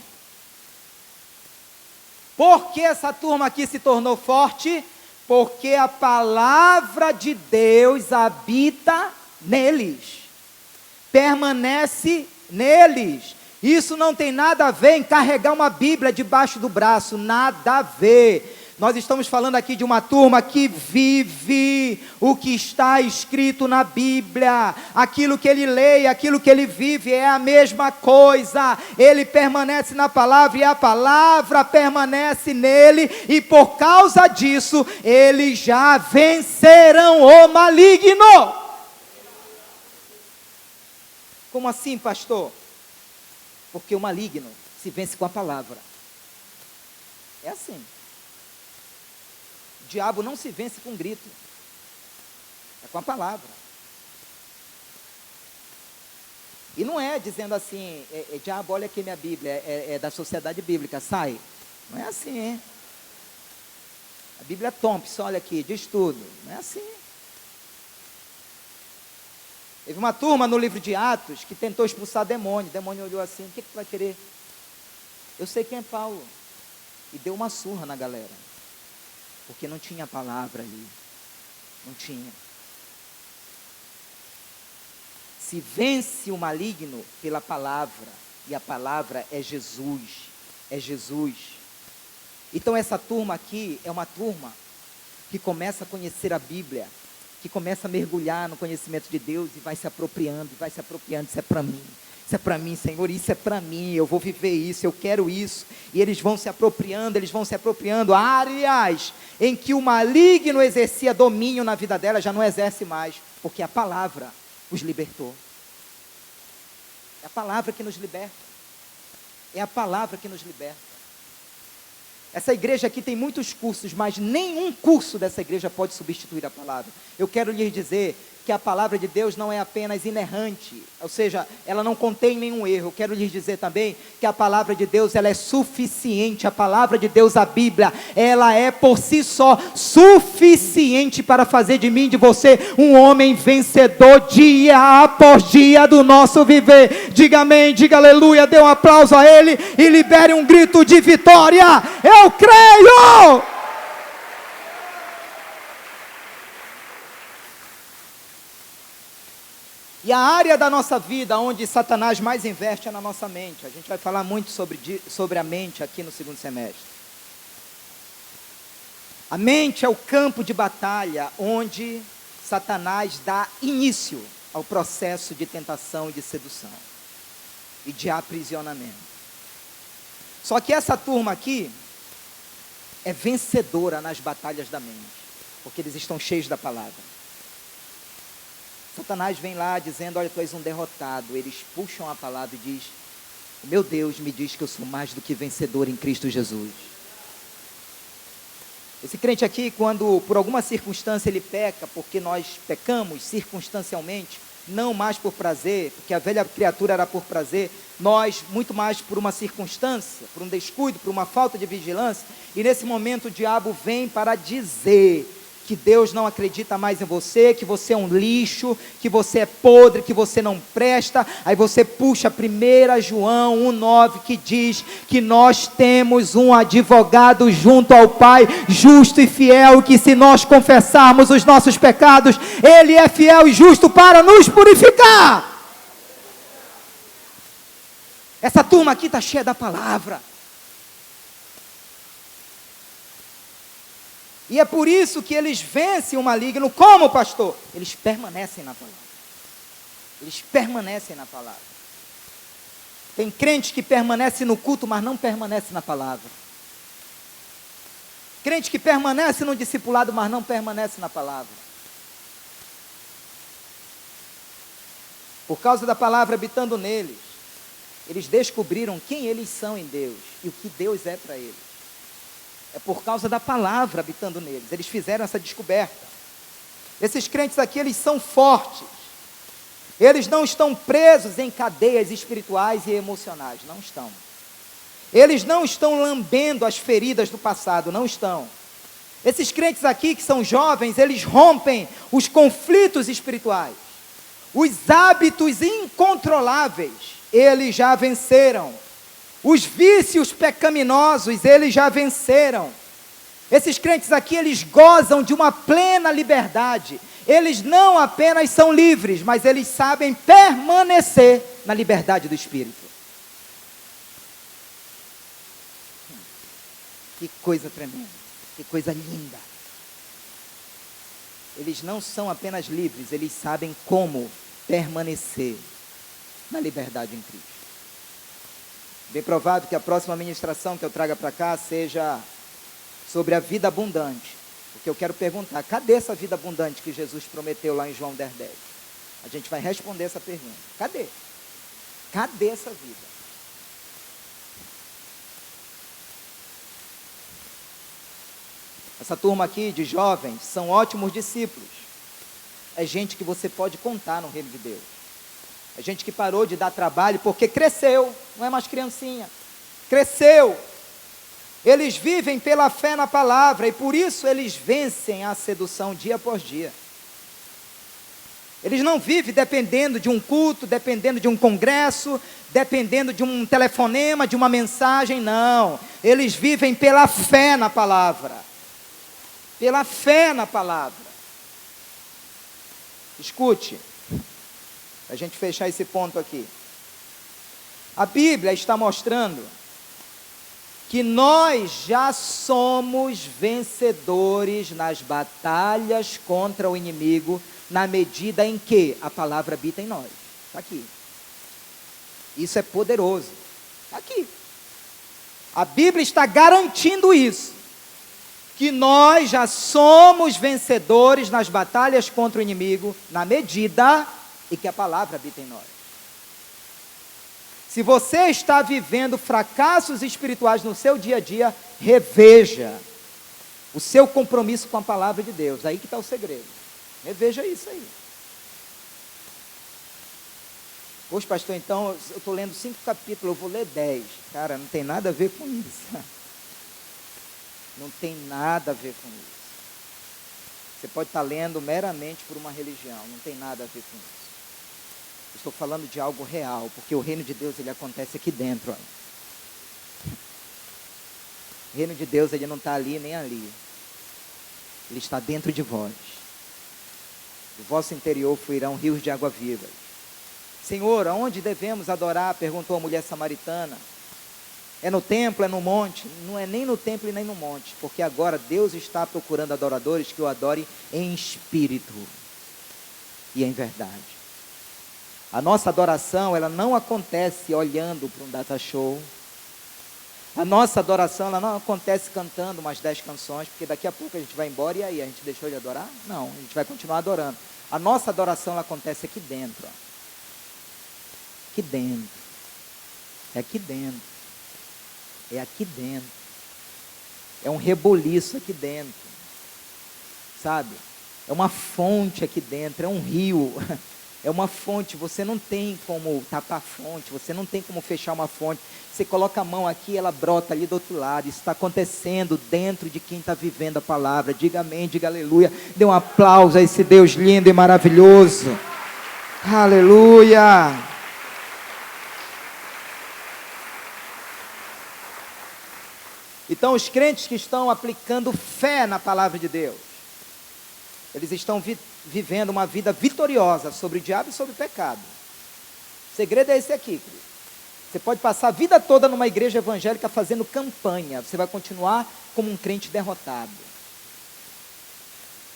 Por que essa turma aqui se tornou forte? Porque a palavra de Deus habita neles, permanece neles. Isso não tem nada a ver em carregar uma Bíblia debaixo do braço, nada a ver. Nós estamos falando aqui de uma turma que vive o que está escrito na Bíblia. Aquilo que ele lê, aquilo que ele vive é a mesma coisa. Ele permanece na palavra e a palavra permanece nele. E por causa disso, eles já vencerão o maligno. Como assim, pastor? Porque o maligno se vence com a palavra. É assim. O diabo não se vence com grito, é com a palavra. E não é dizendo assim, diabo, olha aqui minha Bíblia, é da sociedade bíblica, sai. Não é assim, hein? A Bíblia Thompson, olha aqui, diz tudo. Não é assim. Teve uma turma no livro de Atos que tentou expulsar demônio. O demônio olhou assim: o que tu vai querer? Eu sei quem é Paulo. E deu uma surra na galera. Porque não tinha palavra ali. Não tinha. Se vence o maligno pela palavra. E a palavra é Jesus. É Jesus. Então essa turma aqui é uma turma que começa a conhecer a Bíblia, que começa a mergulhar no conhecimento de Deus e vai se apropriando, isso é para mim. Isso é para mim, Senhor, isso é para mim, eu vou viver isso, eu quero isso. E eles vão se apropriando. Áreas em que o maligno exercia domínio na vida dela, já não exerce mais, porque a palavra os libertou. É a palavra que nos liberta. É a palavra que nos liberta. Essa igreja aqui tem muitos cursos, mas nenhum curso dessa igreja pode substituir a palavra. Eu quero lhes dizer que a palavra de Deus não é apenas inerrante, ou seja, ela não contém nenhum erro. Eu quero lhes dizer também que a palavra de Deus, ela é suficiente. A palavra de Deus, a Bíblia, ela é por si só suficiente para fazer de mim e de você um homem vencedor dia após dia do nosso viver. Diga amém, diga aleluia, dê um aplauso a Ele e libere um grito de vitória. Eu creio! E a área da nossa vida onde Satanás mais investe é na nossa mente. A gente vai falar muito sobre a mente aqui no segundo semestre. A mente é o campo de batalha onde Satanás dá início ao processo de tentação e de sedução e de aprisionamento. Só que essa turma aqui é vencedora nas batalhas da mente, porque eles estão cheios da palavra. Satanás vem lá dizendo: olha, tu és um derrotado. Eles puxam a palavra e diz: o meu Deus me diz que eu sou mais do que vencedor em Cristo Jesus. Esse crente aqui, quando por alguma circunstância ele peca, porque nós pecamos circunstancialmente, não mais por prazer, porque a velha criatura era por prazer, nós muito mais por uma circunstância, por um descuido, por uma falta de vigilância, e nesse momento o diabo vem para dizer que Deus não acredita mais em você, que você é um lixo, que você é podre, que você não presta. Aí você puxa 1 João 1,9, que diz que nós temos um advogado junto ao Pai, justo e fiel, que se nós confessarmos os nossos pecados, Ele é fiel e justo para nos purificar. Essa turma aqui está cheia da palavra. E é por isso que eles vencem o maligno. Como, pastor? Eles permanecem na palavra. Eles permanecem na palavra. Tem crente que permanece no culto, mas não permanece na palavra. Crente que permanece no discipulado, mas não permanece na palavra. Por causa da palavra habitando neles, eles descobriram quem eles são em Deus e o que Deus é para eles. É por causa da palavra habitando neles. Eles fizeram essa descoberta. Esses crentes aqui, eles são fortes. Eles não estão presos em cadeias espirituais e emocionais. Não estão. Eles não estão lambendo as feridas do passado. Não estão. Esses crentes aqui, que são jovens, eles rompem os conflitos espirituais. Os hábitos incontroláveis, eles já venceram. Os vícios pecaminosos, eles já venceram. Esses crentes aqui, eles gozam de uma plena liberdade. Eles não apenas são livres, mas eles sabem permanecer na liberdade do Espírito. Que coisa tremenda, que coisa linda. Eles não são apenas livres, eles sabem como permanecer na liberdade em Cristo. Bem provável que a próxima ministração que eu traga para cá seja sobre a vida abundante. Porque eu quero perguntar: cadê essa vida abundante que Jesus prometeu lá em João 10:10? A gente vai responder essa pergunta. Cadê? Cadê essa vida? Essa turma aqui de jovens são ótimos discípulos. É gente que você pode contar no reino de Deus. É gente que parou de dar trabalho porque cresceu, não é mais criancinha. Cresceu. Eles vivem pela fé na palavra e por isso eles vencem a sedução dia após dia. Eles não vivem dependendo de um culto, dependendo de um congresso, dependendo de um telefonema, de uma mensagem, não. Eles vivem pela fé na palavra. Pela fé na palavra. Escute, para a gente fechar esse ponto aqui. A Bíblia está mostrando que nós já somos vencedores nas batalhas contra o inimigo, na medida em que a palavra habita em nós. Está aqui. Isso é poderoso. Está aqui. A Bíblia está garantindo isso. Que nós já somos vencedores nas batalhas contra o inimigo, na medida em que a palavra habita em nós. Se você está vivendo fracassos espirituais no seu dia a dia, reveja o seu compromisso com a palavra de Deus. Aí que está o segredo. Reveja isso aí. Poxa, pastor, então eu estou lendo 5 capítulos, eu vou ler 10. Cara, não tem nada a ver com isso. Não tem nada a ver com isso. Você pode estar lendo meramente por uma religião, não tem nada a ver com isso. Eu estou falando de algo real, porque o reino de Deus, ele acontece aqui dentro. Ó. O reino de Deus, ele não está ali nem ali. Ele está dentro de vós. Do vosso interior fluirão rios de água viva. Senhor, aonde devemos adorar? Perguntou a mulher samaritana. É no templo, é no monte? Não é nem no templo e nem no monte, porque agora Deus está procurando adoradores que o adorem em espírito e em verdade. A nossa adoração, ela não acontece olhando para um data show. A nossa adoração, ela não acontece cantando umas 10 canções, porque daqui a pouco a gente vai embora e aí, a gente deixou de adorar? Não, a gente vai continuar adorando. A nossa adoração, ela acontece aqui dentro. Ó. Aqui dentro. É aqui dentro. É aqui dentro. É um reboliço aqui dentro. Sabe? É uma fonte aqui dentro, é um rio. É uma fonte, você não tem como tapar a fonte, você não tem como fechar uma fonte. Você coloca a mão aqui, ela brota ali do outro lado. Isso está acontecendo dentro de quem está vivendo a palavra. Diga amém, diga aleluia. Dê um aplauso a esse Deus lindo e maravilhoso. Aleluia. Então, os crentes que estão aplicando fé na palavra de Deus, eles estão vivendo uma vida vitoriosa sobre o diabo e sobre o pecado. O segredo é esse aqui, querido. Você pode passar a vida toda numa igreja evangélica fazendo campanha, você vai continuar como um crente derrotado.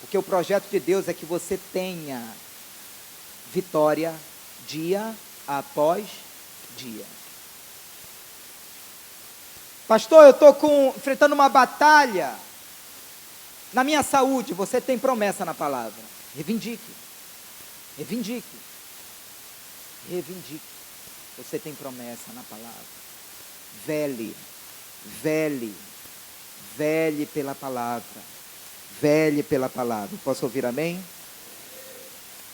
Porque o projeto de Deus é que você tenha vitória dia após dia. Pastor, eu estou enfrentando uma batalha na minha saúde. Você tem promessa na palavra. Reivindique. Reivindique. Reivindique. Você tem promessa na palavra. Vele. Vele. Vele pela palavra. Vele pela palavra. Posso ouvir amém?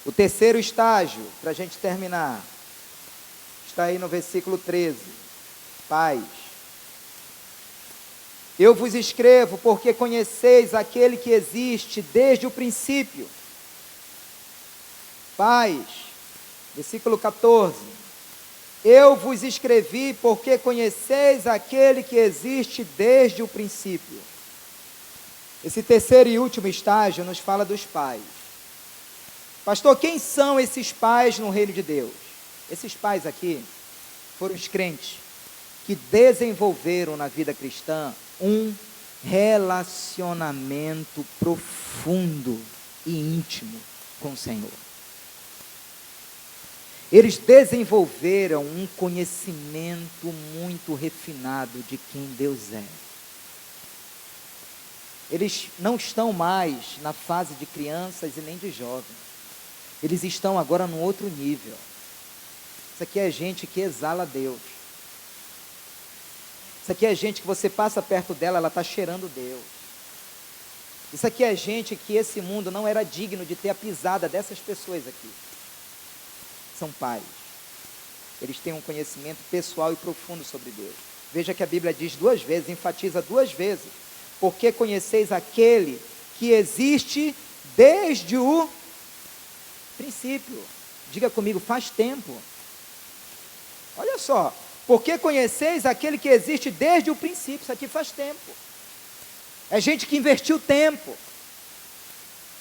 O terceiro estágio, para a gente terminar, está aí no versículo 13. Paz. Eu vos escrevo porque conheceis aquele que existe desde o princípio. Paz. Versículo 14. Eu vos escrevi porque conheceis aquele que existe desde o princípio. Esse terceiro e último estágio nos fala dos pais. Pastor, quem são esses pais no reino de Deus? Esses pais aqui foram os crentes que desenvolveram na vida cristã um relacionamento profundo e íntimo com o Senhor. Eles desenvolveram um conhecimento muito refinado de quem Deus é. Eles não estão mais na fase de crianças e nem de jovens. Eles estão agora num outro nível. Isso aqui é gente que exala Deus. Isso aqui é gente que você passa perto dela, ela está cheirando Deus. Isso aqui é gente que esse mundo não era digno de ter a pisada dessas pessoas aqui. São pais. Eles têm um conhecimento pessoal e profundo sobre Deus. Veja que a Bíblia diz 2 vezes, enfatiza 2 vezes. Porque conheceis aquele que existe desde o Princípio. Diga comigo, faz tempo. Olha só, porque conheceis aquele que existe desde o princípio. Isso aqui faz tempo. É gente que investiu tempo.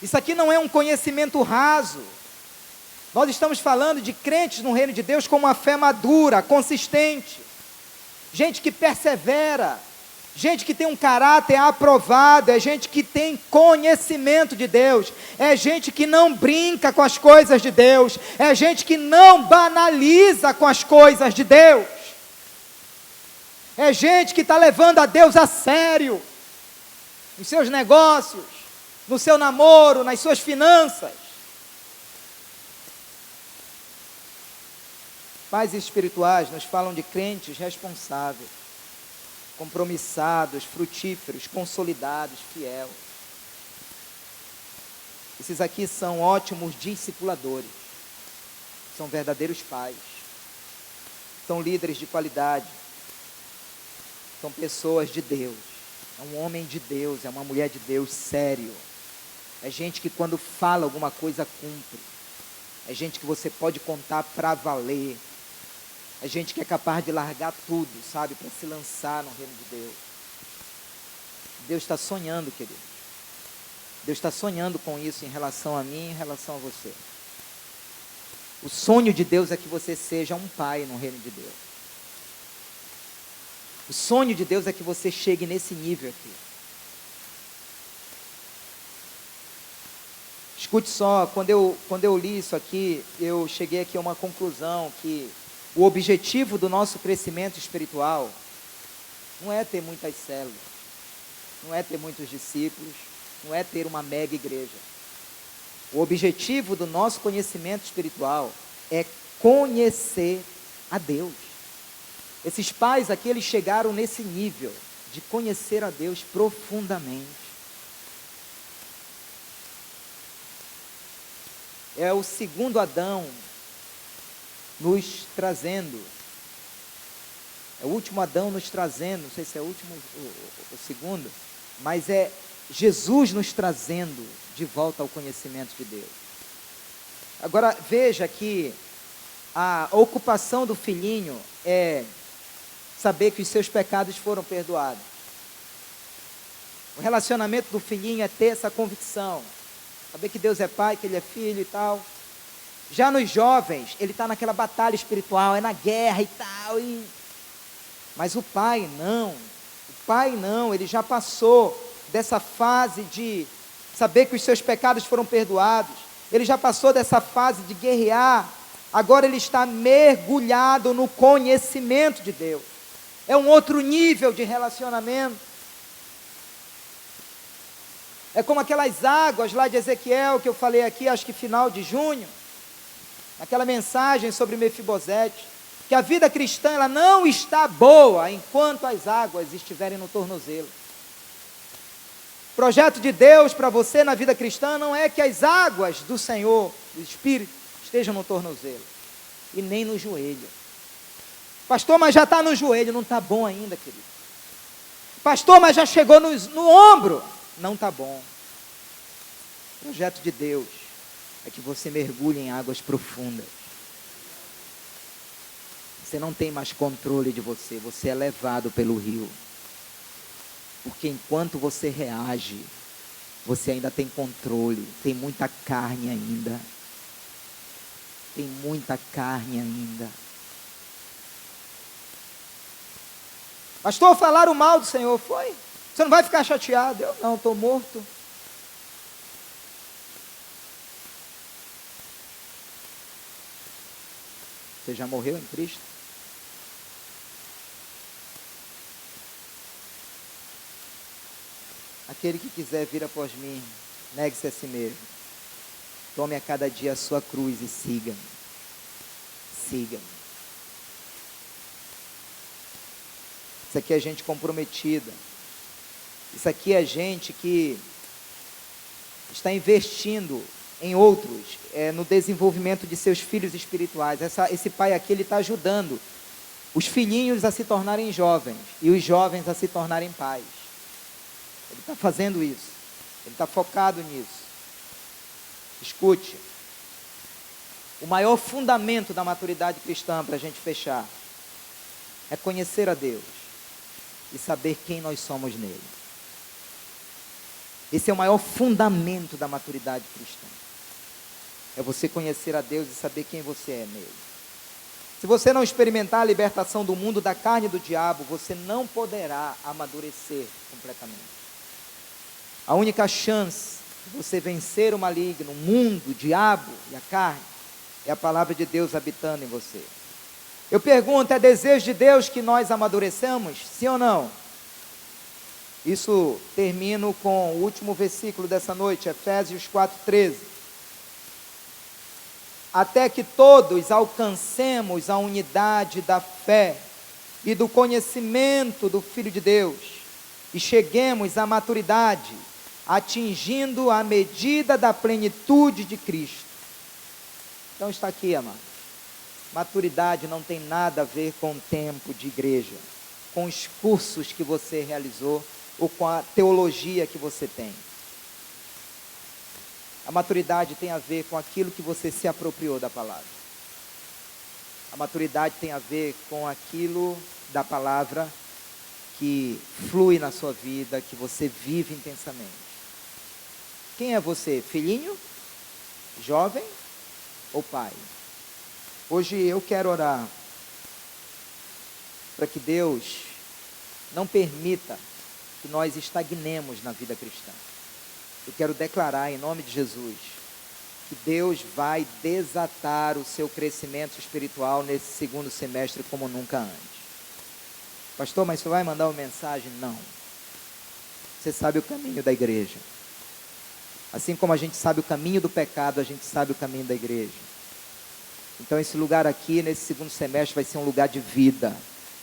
Isso aqui não é um conhecimento raso. Nós estamos falando de crentes no reino de Deus com uma fé madura, consistente. Gente que persevera. Gente que tem um caráter aprovado. É gente que tem conhecimento de Deus. É gente que não brinca com as coisas de Deus. É gente que não banaliza com as coisas de Deus. É gente que está levando a Deus a sério. Nos seus negócios, no seu namoro, nas suas finanças. Pais espirituais nos falam de crentes responsáveis, compromissados, frutíferos, consolidados, fiéis. Esses aqui são ótimos discipuladores, são verdadeiros pais, são líderes de qualidade, são pessoas de Deus, é um homem de Deus, é uma mulher de Deus sério, é gente que quando fala alguma coisa cumpre, é gente que você pode contar para valer, é gente que é capaz de largar tudo, sabe, para se lançar no reino de Deus. Deus está sonhando, querido. Deus está sonhando com isso em relação a mim, em relação a você. O sonho de Deus é que você seja um pai no reino de Deus. O sonho de Deus é que você chegue nesse nível aqui. Escute só, quando eu li isso aqui, eu cheguei aqui a uma conclusão que o objetivo do nosso crescimento espiritual não é ter muitas células, não é ter muitos discípulos, não é ter uma mega igreja. O objetivo do nosso conhecimento espiritual é conhecer a Deus. Esses pais aqui, eles chegaram nesse nível de conhecer a Deus profundamente. É o segundo Adão nos trazendo, é o último Adão nos trazendo, não sei se é o último o segundo, mas é Jesus nos trazendo de volta ao conhecimento de Deus. Agora veja que a ocupação do filhinho é saber que os seus pecados foram perdoados. O relacionamento do filhinho é ter essa convicção, saber que Deus é pai, que ele é filho e tal. Já nos jovens, ele está naquela batalha espiritual, é na guerra e tal. Mas o pai não, ele já passou dessa fase de saber que os seus pecados foram perdoados. Ele já passou dessa fase de guerrear. Agora ele está mergulhado no conhecimento de Deus. É um outro nível de relacionamento. É como aquelas águas lá de Ezequiel que eu falei aqui, acho que final de junho. Aquela mensagem sobre Mefibosete, que a vida cristã ela não está boa enquanto as águas estiverem no tornozelo. O projeto de Deus para você na vida cristã não é que as águas do Senhor, do Espírito, estejam no tornozelo e nem no joelho. Pastor, mas já está no joelho, não está bom ainda, querido. Pastor, mas já chegou no ombro, não está bom. O projeto de Deus é que você mergulhe em águas profundas. Você não tem mais controle de você, você é levado pelo rio. Porque enquanto você reage, você ainda tem controle, tem muita carne ainda. Tem muita carne ainda. Pastor, falaram mal do Senhor, foi? Você não vai ficar chateado? Eu não, estou morto. Você já morreu em Cristo? Aquele que quiser vir após mim, negue-se a si mesmo. Tome a cada dia a sua cruz e siga-me. Siga-me. Isso aqui é gente comprometida. Isso aqui é gente que está investindo em outros, no desenvolvimento de seus filhos espirituais. Esse pai aqui, ele está ajudando os filhinhos a se tornarem jovens e os jovens a se tornarem pais. Ele está fazendo isso, ele está focado nisso. Escute, O maior fundamento da maturidade cristã, para a gente fechar, é conhecer a Deus e saber quem nós somos nele. Esse é o maior fundamento da maturidade cristã. É você conhecer a Deus e saber quem você é nele. Se você não experimentar a libertação do mundo, da carne e do diabo, você não poderá amadurecer completamente. A única chance de você vencer o maligno, o mundo, o diabo e a carne, é a palavra de Deus habitando em você. Eu pergunto, é desejo de Deus que nós amadureçamos? Sim ou não? Isso termino com o último versículo dessa noite, Efésios 4:13. Até que todos alcancemos a unidade da fé e do conhecimento do Filho de Deus, e cheguemos à maturidade, atingindo a medida da plenitude de Cristo. Então está aqui, amado. Maturidade não tem nada a ver com o tempo de igreja, com os cursos que você realizou, ou com a teologia que você tem. A maturidade tem a ver com aquilo que você se apropriou da palavra. A maturidade tem a ver com aquilo da palavra que flui na sua vida, que você vive intensamente. Quem é você? Filhinho? Jovem? Ou pai? Hoje eu quero orar para que Deus não permita que nós estagnemos na vida cristã. Eu quero declarar em nome de Jesus que Deus vai desatar o seu crescimento espiritual nesse segundo semestre como nunca antes. Pastor, mas você vai mandar uma mensagem? Não. Você sabe o caminho da igreja. Assim como a gente sabe o caminho do pecado, a gente sabe o caminho da igreja. Então esse lugar aqui, nesse segundo semestre, vai ser um lugar de vida,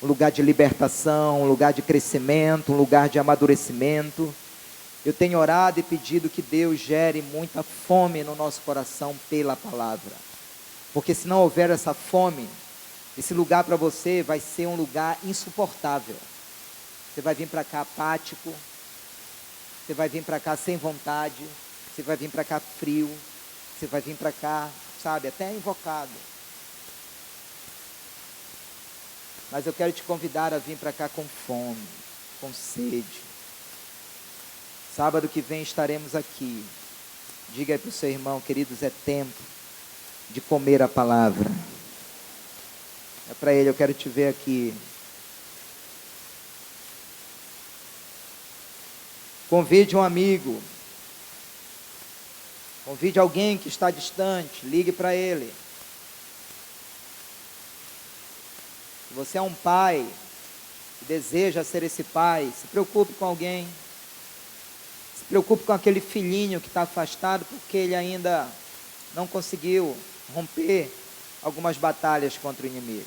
um lugar de libertação, um lugar de crescimento, um lugar de amadurecimento. Eu tenho orado e pedido que Deus gere muita fome no nosso coração pela palavra. Porque se não houver essa fome, esse lugar para você vai ser um lugar insuportável. Você vai vir para cá apático, você vai vir para cá sem vontade, você vai vir para cá frio, você vai vir para cá, sabe, até invocado. Mas eu quero te convidar a vir para cá com fome, com sede. Sábado que vem estaremos aqui. Diga aí para o seu irmão, queridos, é tempo de comer a palavra. É para ele, eu quero te ver aqui. Convide um amigo. Convide alguém que está distante, ligue para ele. Se você é um pai e deseja ser esse pai, se preocupe com alguém. Se preocupe com aquele filhinho que está afastado porque ele ainda não conseguiu romper algumas batalhas contra o inimigo.